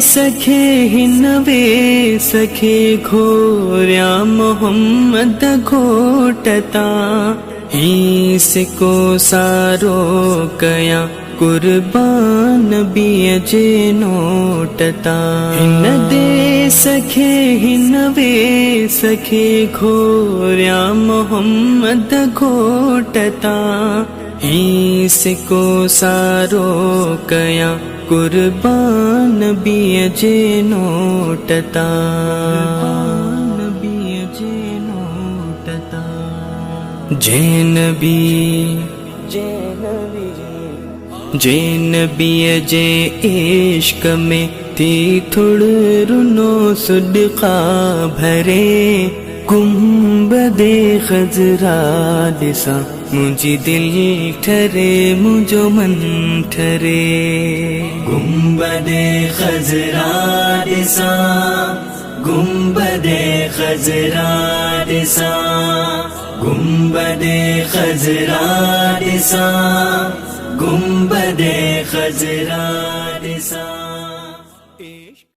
सखे हिनवे सखे घोर्या मोहम्मद घोटता इसको सारो कया कुर्बान बियजे नोटता हिन दे सखे हिनवे सखे घोर्या मोहम्मद घोटता इसको सारो कया कुर्बान बियजे नोटता जैन बियजे इश्क में थी थोड़ रुनो सदका भरे गुंबदे खजरा दिसा मुझे दिल ठरे मुझो मन ठरे गुंबदे खजरा दिसा गुंबदे खजरा दिसा गुंबदे खजरा दिसा गुंबदे खजरा दिसा।